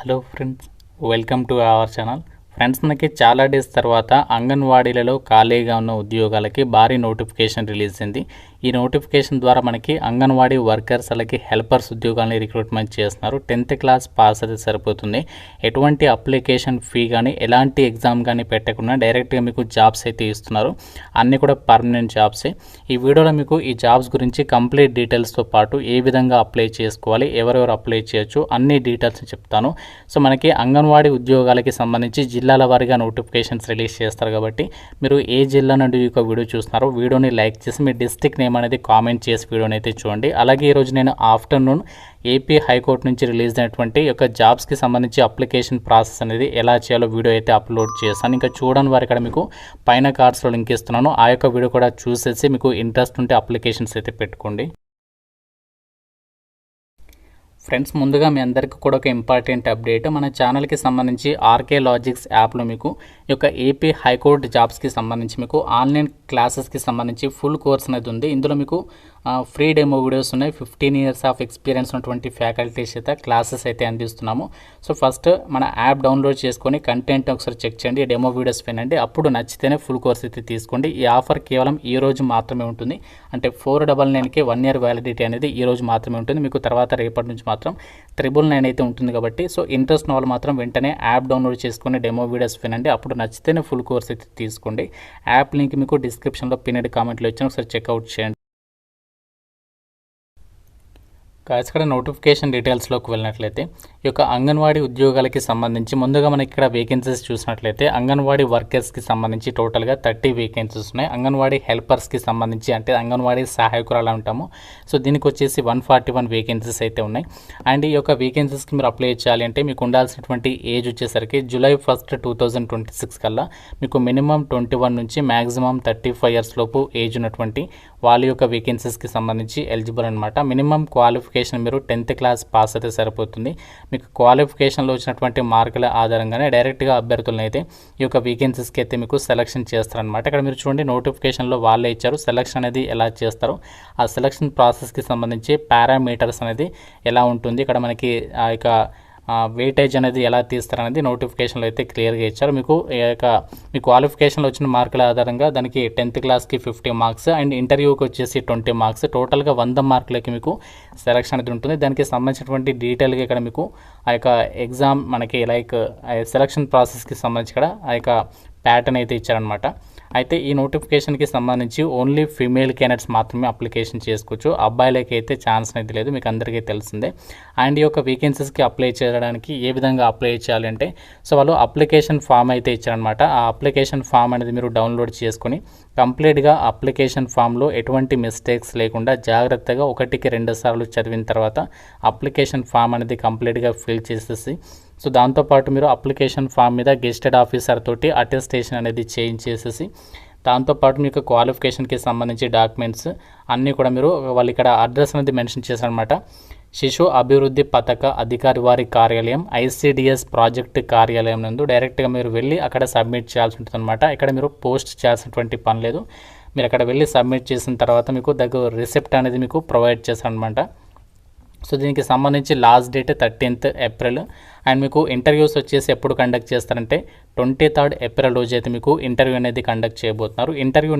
Hello friends, welcome to our channel. Friends, మనకి చాలా days తర్వాత అంగన్వాడీలలో ఖాళీగా ఉన్న ఉద్యోగాలకి భారీ నోటిఫికేషన్ రిలీజ్ అయింది. ఈ నోటిఫికేషన్ ద్వారా మనకి అంగన్వాడీ వర్కర్స్ అలాగే హెల్పర్స్ ఉద్యోగాలని రిక్రూట్మెంట్ చేస్తున్నారు. 10th క్లాస్ పాస్ అయితే సరిపోతుంది. ఎటువంటి అప్లికేషన్ ఫీ కానీ ఎలాంటి ఎగ్జామ్ కానీ పెట్టకుండా డైరెక్ట్గా మీకు జాబ్స్ అయితే ఇస్తున్నారు. అన్నీ కూడా పర్మనెంట్ జాబ్సే. ఈ వీడియోలో మీకు ఈ జాబ్స్ గురించి కంప్లీట్ డీటెయిల్స్తో పాటు ఏ విధంగా అప్లై చేసుకోవాలి, ఎవరెవరు అప్లై చేయొచ్చు అన్ని డీటెయిల్స్ చెప్తాను. సో మనకి అంగన్వాడీ ఉద్యోగాలకి సంబంధించి జిల్లాల వారీగా నోటిఫికేషన్స్ రిలీజ్ చేస్తారు కాబట్టి మీరు ఏ జిల్లా నుండి ఈ వీడియో చూస్తున్నారో వీడియోని లైక్ చేసి మీ డిస్ట్రిక్ట్ నేమ్ అనేది కామెంట్ చేసి వీడియోని అయితే చూడండి. అలాగే ఈరోజు నేను ఆఫ్టర్నూన్ ఏపీ హైకోర్టు నుంచి రిలీజ్ అయినటువంటి యొక్క జాబ్స్కి సంబంధించి అప్లికేషన్ ప్రాసెస్ అనేది ఎలా చేయాలో వీడియో అయితే అప్లోడ్ చేస్తాను. ఇంకా చూడని వారు ఇక్కడ మీకు పైన కార్డ్స్లో లింక్ ఇస్తున్నాను. ఆ యొక్క వీడియో కూడా చూసేసి మీకు ఇంట్రెస్ట్ ఉంటే అప్లికేషన్స్ అయితే పెట్టుకోండి. ఫ్రెండ్స్, ముందుగా మీ అందరికీ కూడా ఒక ఇంపార్టెంట్ అప్డేట్. మన ఛానల్కి సంబంధించి ఆర్కే లాజిక్స్ యాప్లో మీకు ఈ యొక్క ఏపీ హైకోర్టు జాబ్స్కి సంబంధించి మీకు ఆన్లైన్ క్లాసెస్కి సంబంధించి ఫుల్ కోర్స్ అనేది ఉంది. ఇందులో మీకు ఫ్రీ డెమో వీడియోస్ ఉన్నాయి. 15 years ఆఫ్ ఎక్స్పీరియన్స్ ఉన్నటువంటి ఫ్యాకల్టీస్ అయితే క్లాసెస్ అయితే అందిస్తున్నాము. సో ఫస్ట్ మన యాప్ డౌన్లోడ్ చేసుకొని కంటెంట్ ఒకసారి చెక్ చేయండి, డెమో వీడియోస్ వినండి, అప్పుడు నచ్చితేనే ఫుల్ కోర్స్ అయితే తీసుకోండి. ఈ ఆఫర్ కేవలం ఈ రోజు మాత్రమే ఉంటుంది. అంటే 499కి 1 year వ్యాలిడిటీ అనేది ఈ రోజు మాత్రమే ఉంటుంది. మీకు తర్వాత రేపటి నుంచి మాత్రం 999 అయితే ఉంటుంది కాబట్టి సో ఇంట్రెస్ట్ ఉన్న వాళ్ళు మాత్రం వెంటనే యాప్ డౌన్లోడ్ చేసుకొని డెమో వీడియోస్ వినండి, అప్పుడు నచ్చితేనే ఫుల్ కోర్స్ అయితే తీసుకోండి. యాప్ లింక్ మీకు డిస్క్రిప్షన్లో పిన్నెడ్ కామెంట్లో ఇచ్చిన ఒకసారి చెక్అవుట్ చేయండి. ఇక్కడ నోటిఫికేషన్ డీటెయిల్స్లోకి వెళ్ళినట్లయితే ఈ యొక్క అంగన్వాడీ ఉద్యోగాలకి సంబంధించి ముందుగా మనకి ఇక్కడ వేకెన్సీస్ చూసినట్లయితే అంగన్వాడీ వర్కర్స్కి సంబంధించి టోటల్గా 30 వేకెన్సీస్ ఉన్నాయి. అంగన్వాడీ హెల్పర్స్కి సంబంధించి అంటే అంగన్వాడీ సహాయకురాలు అంటాము. సో దీనికి వచ్చేసి 141 వేకెన్సీస్ అయితే ఉన్నాయి. అండ్ ఈ యొక్క వేకెన్సీస్కి మీరు అప్లై చేయాలి అంటే మీకు ఉండాల్సినటువంటి ఏజ్ వచ్చేసరికి July 1st, 2026 కల్లా మీకు మినిమం 21 నుంచి మ్యాక్సిమం 35 years లోపు ఏజ్ ఉన్నటువంటి వాళ్ళ యొక్క వేకెన్సీస్కి సంబంధించి ఎలిజిబుల్ అనమాట. మినిమం క్వాలిఫికేషన్ మీరు 10th క్లాస్ పాస్ అయితే సరిపోతుంది. మీకు క్వాలిఫికేషన్లో వచ్చినటువంటి మార్కుల ఆధారంగానే డైరెక్ట్గా అభ్యర్థులను అయితే ఈ యొక్క వేకెన్సీస్కి అయితే మీకు సెలక్షన్ చేస్తారనమాట. ఇక్కడ మీరు చూడండి, నోటిఫికేషన్లో వాళ్ళే ఇచ్చారు. సెలక్షన్ అనేది ఎలా చేస్తారో ఆ సెలక్షన్ ప్రాసెస్కి సంబంధించి పారామీటర్స్ అనేది ఎలా ఉంటుంది, ఇక్కడ మనకి ఆ యొక్క వెయిటేజ్ అనేది ఎలా తీస్తారనేది నోటిఫికేషన్లో అయితే క్లియర్గా ఇచ్చారు. మీకు మీ క్వాలిఫికేషన్లో వచ్చిన మార్కుల ఆధారంగా దానికి 10th క్లాస్కి 50 మార్క్స్ అండ్ ఇంటర్వ్యూకి వచ్చేసి 20 మార్క్స్, టోటల్గా 100 మార్కులకి మీకు సెలక్షన్ అనేది ఉంటుంది. దానికి సంబంధించినటువంటి డీటెయిల్గా ఇక్కడ మీకు ఆ యొక్క ఎగ్జామ్ మనకి సెలక్షన్ ప్రాసెస్కి సంబంధించి ఇక్కడ ఆ యొక్క ప్యాటర్న్ అయితే ఇచ్చారనమాట. అయితే ఈ నోటిఫికేషన్కి సంబంధించి ఓన్లీ ఫీమేల్ క్యాండిడేట్స్ మాత్రమే అప్లికేషన్ చేసుకోవచ్చు. అబ్బాయిలకి అయితే ఛాన్స్ అనేది లేదు, మీకు అందరికీ తెలిసిందే. అండ్ ఈ యొక్క వేకెన్సీస్కి అప్లై చేయడానికి ఏ విధంగా అప్లై చేయాలి అంటే సో వాళ్ళు అప్లికేషన్ ఫామ్ అయితే ఇచ్చారనమాట. ఆ అప్లికేషన్ ఫామ్ అనేది మీరు డౌన్లోడ్ చేసుకొని కంప్లీట్గా అప్లికేషన్ ఫామ్లో ఎటువంటి మిస్టేక్స్ లేకుండా జాగ్రత్తగా 1కి 2 సార్లు చదివిన తర్వాత అప్లికేషన్ ఫామ్ అనేది కంప్లీట్గా ఫిల్ చేసేసి సో దాంతోపాటు మీరు అప్లికేషన్ ఫామ్ మీద గెస్టెడ్ ఆఫీసర్ తోటి అటెస్టేషన్ అనేది చేయించేసేసి దాంతోపాటు మీకు క్వాలిఫికేషన్కి సంబంధించి డాక్యుమెంట్స్ అన్నీ కూడా మీరు వాళ్ళు ఇక్కడ అడ్రస్ అనేది మెన్షన్ చేశారనమాట. శిశు అభివృద్ధి పథక అధికారి వారి కార్యాలయం ICDS ప్రాజెక్ట్ కార్యాలయం నందు డైరెక్ట్గా మీరు వెళ్ళి అక్కడ సబ్మిట్ చేయాల్సి ఉంటుంది అనమాట. ఇక్కడ మీరు పోస్ట్ చేయాల్సినటువంటి పని లేదు. మీరు అక్కడ వెళ్ళి సబ్మిట్ చేసిన తర్వాత మీకు దగ్గర రిసిప్ట్ అనేది మీకు ప్రొవైడ్ చేస్తారనమాట. సో దీనికి సంబంధించి last date 13th April and మీకు ఇంటర్వ్యూస్ వచ్చేసి ఎప్పుడు కండక్ట్ చేస్తారంటే 23rd April రోజు అయితే మీకు ఇంటర్వ్యూ అనేది కండక్ట్ చేయబోతున్నారు. ఇంటర్వ్యూ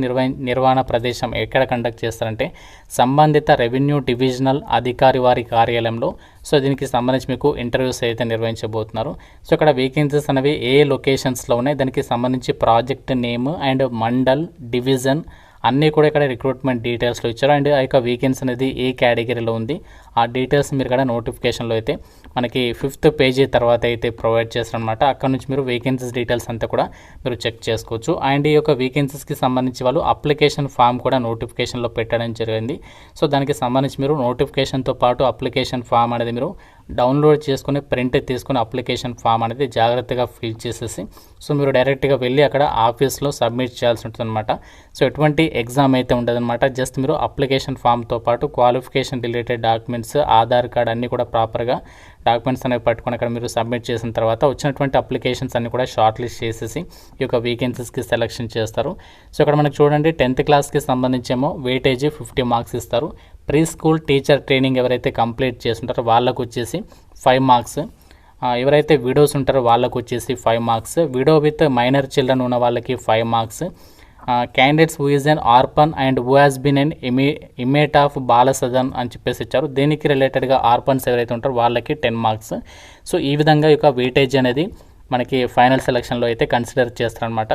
నిర్వహణ ప్రదేశం ఎక్కడ కండక్ట్ చేస్తారంటే సంబంధిత రెవెన్యూ డివిజనల్ అధికారి వారి కార్యాలయంలో. సో దీనికి సంబంధించి మీకు ఇంటర్వ్యూస్ అయితే నిర్వహించబోతున్నారు. సో ఇక్కడ వేకెన్సీస్ అనేవి ఏ లొకేషన్స్లో ఉన్నాయి, దానికి సంబంధించి project name and mandal division అన్నీ కూడా ఇక్కడ రిక్రూట్మెంట్ డీటెయిల్స్లో ఇచ్చారు. అండ్ ఆ యొక్క వేకెన్సీ అనేది ఏ కేటగిరీలో ఉంది ఆ డీటెయిల్స్ మీరు ఇక్కడ నోటిఫికేషన్లో అయితే మనకి 5th పేజీ తర్వాత అయితే ప్రొవైడ్ చేస్తారనమాట. అక్కడ నుంచి మీరు వేకెన్సీస్ డీటెయిల్స్ అంతా కూడా మీరు చెక్ చేసుకోవచ్చు. అండ్ ఈ యొక్క వేకెన్సీస్కి సంబంధించి వాళ్ళు అప్లికేషన్ ఫామ్ కూడా నోటిఫికేషన్లో పెట్టడం జరిగింది. సో దానికి సంబంధించి మీరు నోటిఫికేషన్తో పాటు అప్లికేషన్ ఫామ్ అనేది మీరు డౌన్లోడ్ చేసుకుని ప్రింట్ తీసుకుని అప్లికేషన్ ఫామ్ అనేది జాగ్రత్తగా ఫిల్ చేసేసి సో మీరు డైరెక్ట్గా వెళ్ళి అక్కడ ఆఫీస్లో సబ్మిట్ చేయాల్సి ఉంటుంది అనమాట. సో ఎటువంటి ఎగ్జామ్ అయితే ఉండదన్నమాట. జస్ట్ మీరు అప్లికేషన్ ఫామ్తో పాటు qualification related documents, Aadhaar card అన్నీ కూడా ప్రాపర్గా డాక్యుమెంట్స్ అనేవి పట్టుకొని అక్కడ మీరు సబ్మిట్ చేసిన తర్వాత వచ్చినటువంటి అప్లికేషన్స్ అన్ని కూడా షార్ట్ లిస్ట్ చేసేసి ఈ యొక్క వేకెన్సీస్కి సెలెక్షన్ చేస్తారు. సో ఇక్కడ మనకు చూడండి 10th క్లాస్కి సంబంధించేమో వెయిటేజ్ 50 మార్క్స్ ఇస్తారు. ప్రీ స్కూల్ టీచర్ ట్రైనింగ్ ఎవరైతే కంప్లీట్ చేస్తుంటారో వాళ్ళకు వచ్చేసి 5 మార్క్స్, ఎవరైతే విడోస్ ఉంటారో వాళ్ళకు వచ్చేసి 5 marks, widow with minor children ఉన్న వాళ్ళకి 5 marks, candidates who is an orphan and who has been an inmate of Balasadan అని చెప్పేసి ఇచ్చారు. దీనికి రిలేటెడ్గా ఆర్పన్స్ ఎవరైతే ఉంటారో వాళ్ళకి 10 మార్క్స్. సో ఈ విధంగా యొక్క వెయిటేజ్ అనేది మనకి ఫైనల్ సెలక్షన్లో అయితే కన్సిడర్ చేస్తారనమాట.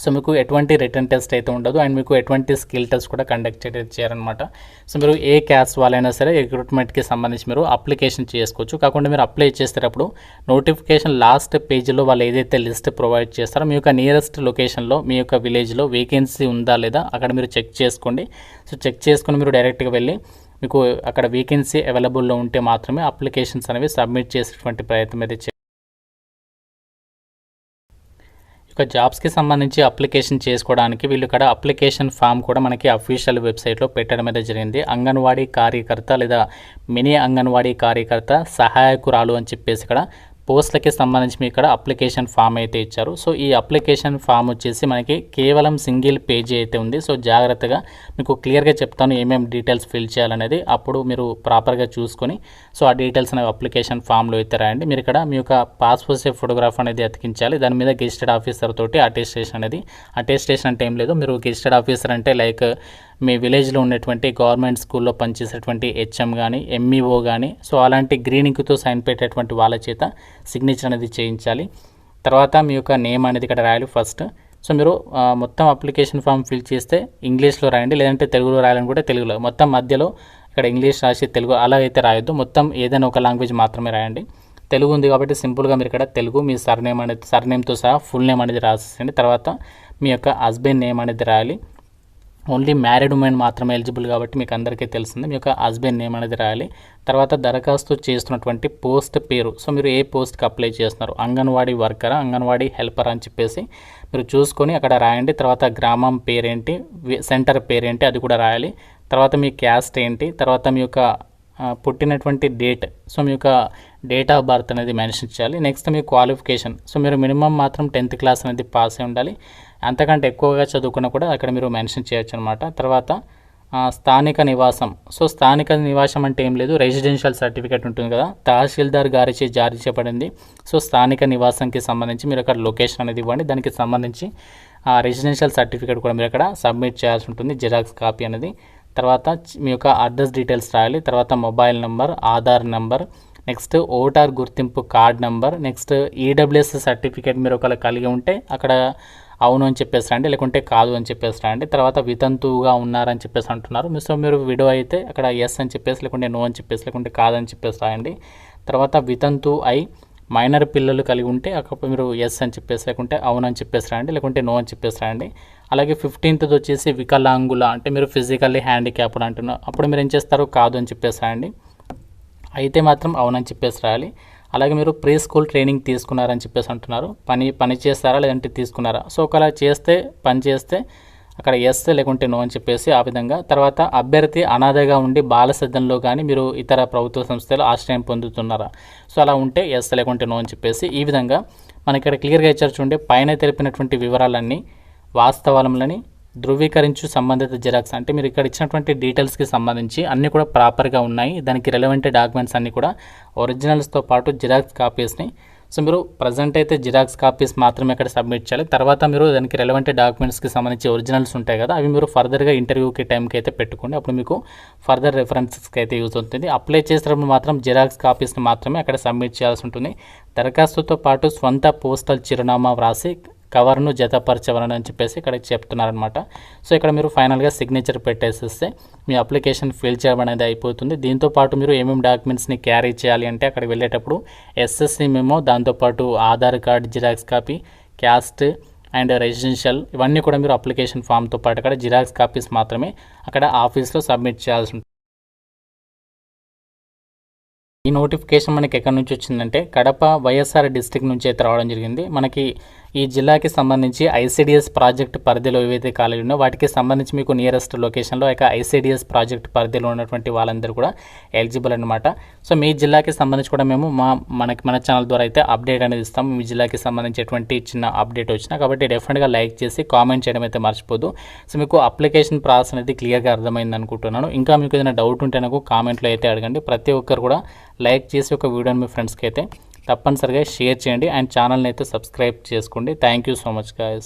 సో మీకు ఎటువంటి రిటర్న్ టెస్ట్ అయితే ఉండదు అండ్ మీకు ఎటువంటి స్కిల్ టెస్ట్ కూడా కండక్ట్ చేయరనమాట. సో మీరు ఏ క్యాస్ట్ వాళ్ళైనా సరే రిక్రూట్మెంట్కి సంబంధించి మీరు అప్లికేషన్ చేసుకోవచ్చు. కాకుండా మీరు అప్లై చేసేటప్పుడు నోటిఫికేషన్ లాస్ట్ పేజీలో వాళ్ళు ఏదైతే లిస్ట్ ప్రొవైడ్ చేస్తారో మీ యొక్క నియరెస్ట్ లొకేషన్లో మీ యొక్క విలేజ్లో వేకెన్సీ ఉందా లేదా అక్కడ మీరు చెక్ చేసుకోండి. సో చెక్ చేసుకుని మీరు డైరెక్ట్గా వెళ్ళి మీకు అక్కడ వేకెన్సీ అవైలబుల్లో ఉంటే మాత్రమే అప్లికేషన్స్ అనేవి సబ్మిట్ చేసేటువంటి ప్రయత్నం అయితే ఇక జాబ్స్కి సంబంధించి అప్లికేషన్ చేసుకోవడానికి వీళ్ళు ఇక్కడ అప్లికేషన్ ఫామ్ కూడా మనకి అఫీషియల్ వెబ్సైట్లో పెట్టడం అయితే జరిగింది. అంగన్వాడీ కార్యకర్త లేదా మినీ అంగన్వాడీ కార్యకర్త సహాయకురాలు అని చెప్పేసి ఇక్కడ పోస్టులకి సంబంధించి మీకు ఇక్కడ అప్లికేషన్ ఫామ్ అయితే ఇచ్చారు. సో ఈ అప్లికేషన్ ఫామ్ వచ్చేసి మనకి కేవలం సింగిల్ పేజీ అయితే ఉంది. సో జాగ్రత్తగా మీకు క్లియర్గా చెప్తాను ఏమేమి డీటెయిల్స్ ఫిల్ చేయాలనేది, అప్పుడు మీరు ప్రాపర్గా చూసుకొని సో ఆ డీటెయిల్స్ అనేవి అప్లికేషన్ ఫామ్లో అయితే రాయండి. మీరు ఇక్కడ మీ యొక్క పాస్పోర్ట్ సైజ్ ఫోటోగ్రాఫ్ అనేది అతికించాలి. దాని మీద గెజిటెడ్ ఆఫీసర్ తోటి అటెస్టేషన్ అంటే ఏం లేదు, మీరు గెజిటెడ్ ఆఫీసర్ అంటే లైక్ మీ విలేజ్లో ఉన్నటువంటి గవర్నమెంట్ స్కూల్లో పనిచేసేటువంటి హెచ్ఎం కానీ ఎంఈఓ కానీ సో అలాంటి గ్రీన్ ఇంక్తో సైన్ పెట్టేటువంటి వాళ్ళ చేత సిగ్నేచర్ అనేది చేయించాలి. తర్వాత మీ యొక్క నేమ్ అనేది ఇక్కడ రాయాలి ఫస్ట్. సో మీరు మొత్తం అప్లికేషన్ ఫామ్ ఫిల్ చేస్తే ఇంగ్లీష్లో రాయండి, లేదంటే తెలుగులో రాయాలని కూడా తెలుగులో, మొత్తం మధ్యలో ఇక్కడ ఇంగ్లీష్ రాసి తెలుగు అలా అయితే రాయొద్దు, మొత్తం ఏదైనా ఒక లాంగ్వేజ్ మాత్రమే రాయండి. తెలుగు ఉంది కాబట్టి సింపుల్గా మీరు ఇక్కడ తెలుగు మీ సర్నేమ్తో సహా ఫుల్ నేమ్ అనేది రాసేయండి. తర్వాత మీ యొక్క హస్బెండ్ నేమ్ అనేది రాయాలి. ఓన్లీ మ్యారీడ్ ఉమెన్ మాత్రమే ఎలిజిబుల్ కాబట్టి మీకు అందరికీ తెలిసింది. మీ యొక్క హస్బెండ్ నేమ్ అనేది రాయాలి. తర్వాత దరఖాస్తు చేస్తున్నటువంటి పోస్ట్ పేరు, సో మీరు ఏ పోస్ట్కి అప్లై చేస్తున్నారు, అంగన్వాడీ వర్కరా అంగన్వాడీ హెల్పర్ అని చెప్పేసి మీరు చూసుకొని అక్కడ రాయండి. తర్వాత గ్రామం పేరేంటి, సెంటర్ పేరేంటి అది కూడా రాయాలి. తర్వాత మీ క్యాస్ట్ ఏంటి, తర్వాత మీ యొక్క పుట్టినటువంటి డేట్, సో మీ యొక్క డేట్ ఆఫ్ బర్త్ అనేది మెన్షన్ చేయాలి. నెక్స్ట్ మీ క్వాలిఫికేషన్, సో మీరు మినిమం మాత్రం 10th క్లాస్ అనేది పాస్ అయి ఉండాలి, అంతకంటే ఎక్కువగా చదువుకున్నా కూడా అక్కడ మీరు మెన్షన్ చేయొచ్చు అనమాట. తర్వాత స్థానిక నివాసం, సో స్థానిక నివాసం అంటే ఏం లేదు, రెసిడెన్షియల్ సర్టిఫికేట్ ఉంటుంది కదా, తహసీల్దార్ గారిచే జారీ చేయబడింది. సో స్థానిక నివాసంకి సంబంధించి మీరు అక్కడ లొకేషన్ అనేది ఇవ్వండి, దానికి సంబంధించి రెసిడెన్షియల్ సర్టిఫికేట్ కూడా మీరు అక్కడ సబ్మిట్ చేయాల్సి ఉంటుంది, జిరాక్స్ కాపీ అనేది. తర్వాత మీ యొక్క అడ్రస్ డీటెయిల్స్ రాయాలి. తర్వాత mobile number, Aadhaar number, next voter గుర్తింపు card number, next EWS certificate మీరు ఒకవేళ కలిగి ఉంటే అక్కడ అవును అని చెప్పేసి రాండి, లేకుంటే కాదు అని చెప్పేసి రాండి. తర్వాత వితంతువుగా ఉన్నారని చెప్పేసి అంటున్నారు, సో మీరు విడో అయితే అక్కడ ఎస్ అని చెప్పేసి, లేకుంటే నో అని చెప్పేసి, లేకుంటే కాదని చెప్పేసి రాయండి. తర్వాత వితంతు అయి మైనర్ పిల్లలు కలిగి ఉంటే అక్కడ మీరు ఎస్ అని చెప్పేసి, లేకుంటే అవును అని చెప్పేసి రాయండి, లేకుంటే నో అని చెప్పేసి రాయండి. అలాగే 15th వచ్చేసి వికలాంగుల అంటే మీరు ఫిజికల్లీ హ్యాండిక్యాప్డ్ అంటున్నారు, అప్పుడు మీరు ఏం చేస్తారు, కాదు అని చెప్పేసి రాయండి, అయితే మాత్రం అవునని చెప్పేసి రాయాలి. అలాగే మీరు ప్రీ స్కూల్ ట్రైనింగ్ తీసుకున్నారని చెప్పేసి అంటున్నారు, పని చేస్తారా లేదంటే తీసుకున్నారా, సో ఒకవేళ పని చేస్తే అక్కడ ఎస్ లేకుంటే నో అని చెప్పేసి ఆ విధంగా. తర్వాత అభ్యర్థి అనాథగా ఉండి బాల సదన్లో కానీ మీరు ఇతర ప్రభుత్వ సంస్థలు ఆశ్రయం పొందుతున్నారా, సో అలా ఉంటే ఎస్ లేకుంటే నో అని చెప్పేసి ఈ విధంగా మనకి ఇక్కడ క్లియర్గా ఇచ్చారు చూడండి. పైన తెలిపినటువంటి వివరాలన్నీ వాస్తవాలని ధృవీకరించు సంబంధిత జిరాక్స్, అంటే మీరు ఇక్కడ ఇచ్చినటువంటి డీటెయిల్స్కి సంబంధించి అన్నీ కూడా ప్రాపర్గా ఉన్నాయి, దానికి రెలవెంట్ డాక్యుమెంట్స్ అన్నీ కూడా ఒరిజినల్స్తో పాటు జిరాక్స్ కాపీస్ని, సో మీరు ప్రజెంట్ అయితే జిరాక్స్ కాపీస్ మాత్రమే ఇక్కడ సబ్మిట్ చేయాలి. తర్వాత మీరు దానికి రెలవెంట్ డాక్యుమెంట్స్కి సంబంధించి ఒరిజినల్స్ ఉంటాయి కదా, అవి మీరు ఫర్దర్గా ఇంటర్వ్యూకి టైంకి అయితే పెట్టుకోండి, అప్పుడు మీకు ఫర్దర్ రెఫరెన్సెస్కి అయితే యూజ్ అవుతుంది. అప్లై చేసేటప్పుడు మాత్రం జిరాక్స్ కాపీస్ని మాత్రమే అక్కడ సబ్మిట్ చేయాల్సి ఉంటుంది. దరఖాస్తుతో పాటు స్వంత పోస్టల్ చిరునామా వ్రాసి కవర్ను జతపరచవలని అని చెప్పేసి ఇక్కడ చెప్తున్నారనమాట. సో ఇక్కడ మీరు ఫైనల్గా సిగ్నేచర్ పెట్టేసేస్తే మీ అప్లికేషన్ ఫిల్ చేయడం అనేది అయిపోతుంది. దీంతోపాటు మీరు ఏమేమి డాక్యుమెంట్స్ని క్యారీ చేయాలి అంటే అక్కడికి వెళ్ళేటప్పుడు ఎస్ఎస్సి మెమో, దాంతోపాటు Aadhaar card xerox copy, caste and residential, ఇవన్నీ కూడా మీరు అప్లికేషన్ ఫామ్తో పాటు అక్కడ జిరాక్స్ కాపీస్ మాత్రమే అక్కడ ఆఫీస్లో సబ్మిట్ చేయాల్సి ఉంటుంది. ఈ నోటిఫికేషన్ మనకి ఎక్కడి నుంచి వచ్చిందంటే కడప వైఎస్ఆర్ డిస్ట్రిక్ట్ నుంచి అయితే రావడం జరిగింది. మనకి ఈ జిల్లాకి సంబంధించి ఐసిడిఎస్ ప్రాజెక్ట్ పరిధిలో ఏవైతే కాలేజీలు ఉన్నాయో వాటికి సంబంధించి మీకు నియరెస్ట్ లొకేషన్లో ఇక ఐసిడిఎస్ ప్రాజెక్ట్ పరిధిలో ఉన్నటువంటి వాళ్ళందరూ కూడా ఎలిజిబుల్ అనమాట. సో మీ జిల్లాకి సంబంధించి కూడా మేము మన ఛానల్ ద్వారా అయితే అప్డేట్ అనేది ఇస్తాం. మీ జిల్లాకి సంబంధించి ఎటువంటి చిన్న అప్డేట్ వచ్చినా, కాబట్టి డెఫినెట్గా లైక్ చేసి కామెంట్ చేయడం అయితే మర్చిపోదు. సో మీకు అప్లికేషన్ ప్రాసెస్ అనేది క్లియర్గా అర్థమైంది అనుకుంటున్నాను. ఇంకా మీకు ఏదైనా డౌట్ ఉంటే నాకు కామెంట్లో అయితే అడగండి. ప్రతి ఒక్కరు కూడా లైక్ చేసి ఒక వీడియోని మీ ఫ్రెండ్స్కి అయితే తప్పనిసరిగా షేర్ చేయండి అండ్ ఛానల్ని అయితే సబ్స్క్రైబ్ చేసుకోండి. Thank you so much guys.